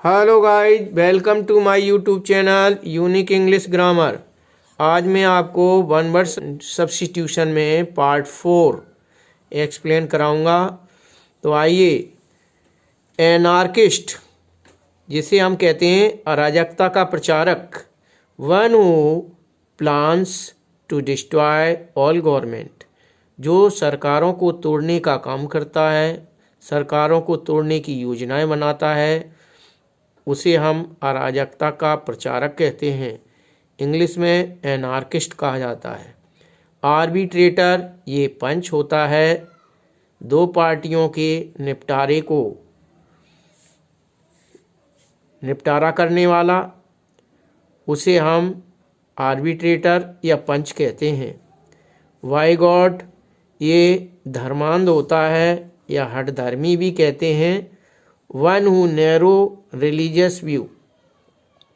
Hello guys, welcome to my YouTube channel unique English grammar. आज मैं आपको one word substitution में part 4 explain कराऊंगा। तो आइए, एनार्किस्ट जिसे हम कहते हैं अराजकता का प्रचारक, one who plans to destroy all government, जो सरकारों को तोड़ने का काम करता है, सरकारों को तोड़ने की योजनाएं बनाता है, उसे हम अराजकता का प्रचारक कहते हैं। इंग्लिश में एनार्किस्ट कहा जाता है। आर्बिट्रेटर ये पंच होता है, दो पार्टियों के निपटारा करने वाला, उसे हम आर्बिट्रेटर या पंच कहते हैं। वाइगॉट ये धर्मांध होता है या हठधर्मी भी कहते हैं। One who narrow religious view,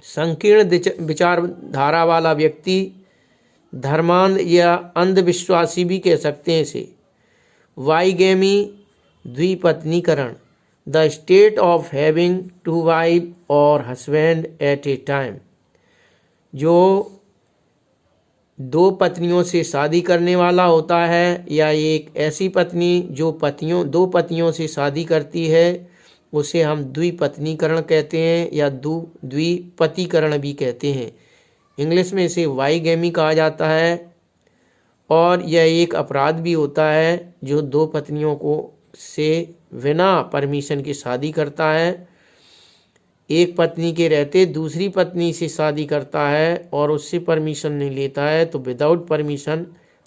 संकीर्ण विचारधारा वाला व्यक्ति, धर्मांध या अंधविश्वासी भी कह सकते हैं इसे। वाइगेमी द्विपत्नीकरण, the state of having two wife or husband at a time, जो दो पत्नियों से शादी करने वाला होता है, या एक ऐसी पत्नी जो दो पतियों से शादी करती है, उसे हम द्विपत्नीकरण कहते हैं या द्विपतिकरण भी कहते हैं। इंग्लिश में इसे वाइगेमी कहा जाता है। और यह एक अपराध भी होता है जो दो पत्नियों को से बिना परमिशन की शादी करता है, एक पत्नी के रहते दूसरी पत्नी से शादी करता है और उससे परमिशन नहीं लेता है, तो विदाउट परमिशन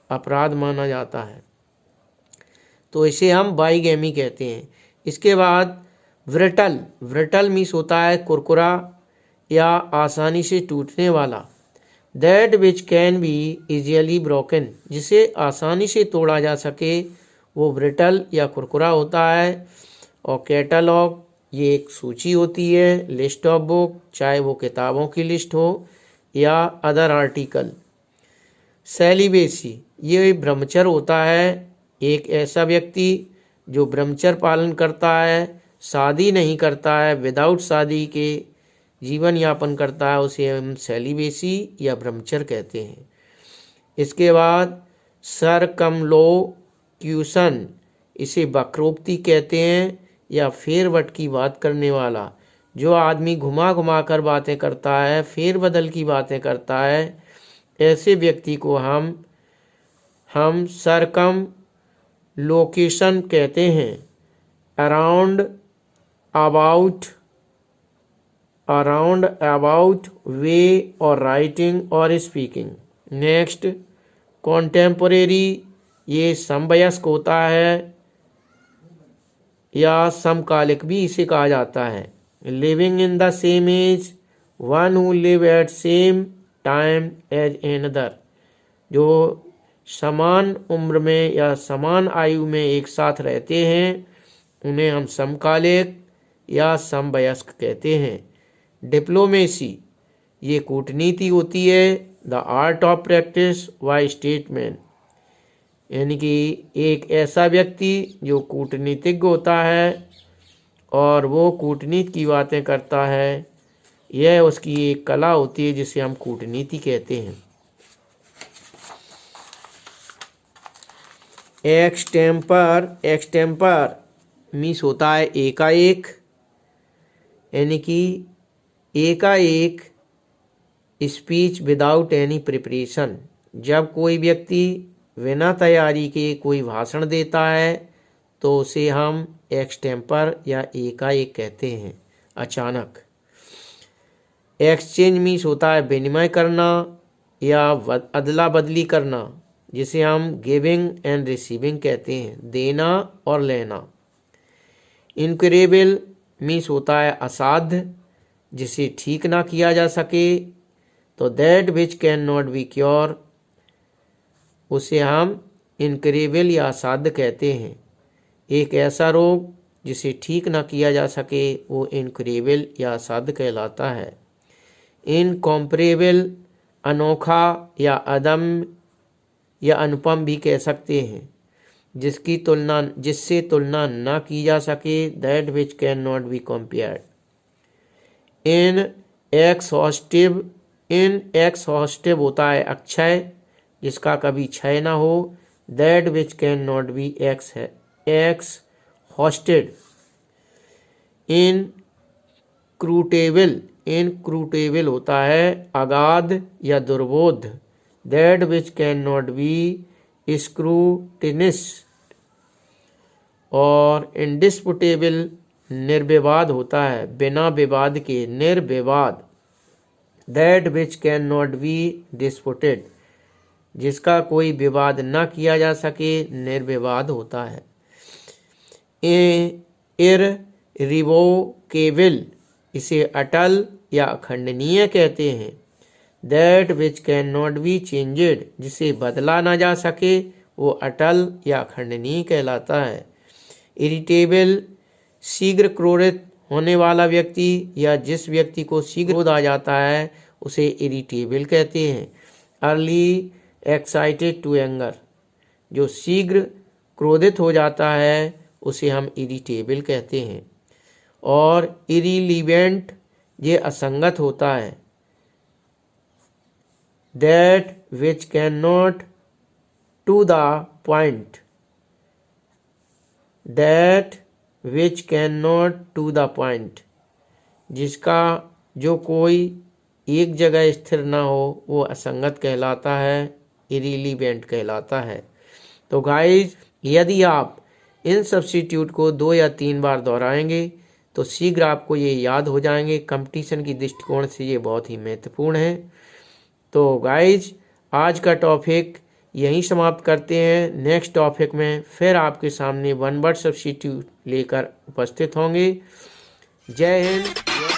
अपराध माना जाता है, तो इसे हम वाइगेमी कहते हैं। इसके बाद व्रिटल मीन्स होता है कुरकुरा या आसानी से टूटने वाला। That which can be easily broken, जिसे आसानी से तोड़ा जा सके, वो ब्रिटल या कुरकुरा होता है। और कैटलॉग ये एक सूची होती है, लिस्ट ऑफ बुक, चाहे वो किताबों की लिस्ट हो या अदर आर्टिकल। सेलिबेसी ये ब्रह्मचर्य होता है, एक ऐसा व्यक्ति जो ब्रह्मचर्य पालन करता है, शादी नहीं करता है, विदाउट शादी के जीवन यापन करता है, उसे हम सेलिबेसी या ब्रह्मचर्य कहते हैं। इसके बाद सरकमलोक्यूशन, इसे वक्रोक्ति कहते हैं या फेरबट की बात करने वाला, जो आदमी घुमा घुमा कर बातें करता है, फेरबदल की बातें करता है, ऐसे व्यक्ति को हम सरकम लोकेशन कहते हैं। अराउंड अबाउट वे और राइटिंग और स्पीकिंग। नेक्स्ट कॉन्टेम्पोरेरी, ये समवयस्क होता है या समकालिक भी इसे कहा जाता है। Living in the same age, one who live at same time as another, जो समान उम्र में या समान आयु में एक साथ रहते हैं, उन्हें हम समकालिक या समवयस्क कहते हैं। डिप्लोमेसी ये कूटनीति होती है, the art of practice by statesman, यानी कि एक ऐसा व्यक्ति जो कूटनीतिज्ञ होता है और वो कूटनीति की बातें करता है, यह उसकी एक कला होती है जिसे हम कूटनीति कहते हैं। एक्सटेम्पर मीन्स होता है एकाएक, यानी कि एकाएक स्पीच विदाउट एनी प्रिपरेशन, जब कोई व्यक्ति बिना तैयारी के कोई भाषण देता है तो उसे हम एक्सटेम्पर या एकाएक कहते हैं, अचानक। एक्सचेंज मीन्स होता है विनिमय करना या अदला बदली करना, जिसे हम गिविंग एंड रिसीविंग कहते हैं, देना और लेना। इनक्यूरेबल मीन्स होता है असाध्य, जिसे ठीक ना किया जा सके, तो that which can not be cure, उसे हम इनक्यूरेबल या असाध्य कहते हैं। एक ऐसा रोग जिसे ठीक ना किया जा सके, वो इनक्यूरेबल या असाध्य कहलाता है। इनकॉम्परेबल अनोखा या अदम्य या अनुपम भी कह सकते हैं, जिससे तुलना न की जा सके, that which can not be compared. Inexhaustive होता है अक्षय, जिसका कभी क्षय ना हो। That which can not be exhausted. Inscrutable होता है अगाध या दुर्बोध। That which can not be scrutinised. और इंडिस्पुटेबल निर्विवाद होता है बिना विवाद के, निर्विवाद। That which can not be disputed, जिसका कोई विवाद न किया जा सके, निर्विवाद होता है। इररिवोकेबल, इसे अटल या अखंडनीय कहते हैं। That which can not B changed, जिसे बदला ना जा सके, वो अटल या अखंडनीय कहलाता है। इरिटेबल, शीघ्र क्रोधित होने वाला व्यक्ति या जिस व्यक्ति को शीघ्र क्रोध आ जाता है उसे इरिटेबल कहते हैं। अर्ली एक्साइटेड टू एंगर, जो शीघ्र क्रोधित हो जाता है उसे हम इरिटेबल कहते हैं। और इरिलीवेंट, ये असंगत होता है। That which can not to the point, that which can not to the point, जिसका जो कोई एक जगह स्थिर ना हो वो असंगत कहलाता है, इरिलीवेंट कहलाता है। तो गाइज, यदि आप इन सब्स्टिट्यूट को 2 या 3 बार दोहराएंगे तो शीघ्र आपको ये याद हो जाएंगे। कंपटीशन की दृष्टिकोण से ये बहुत ही महत्वपूर्ण है। तो गाइज, आज का टॉपिक यहीं समाप्त करते हैं। नेक्स्ट टॉपिक में फिर आपके सामने 1 वर्ड सब्स्टिट्यूट लेकर उपस्थित होंगे। जय हिंद।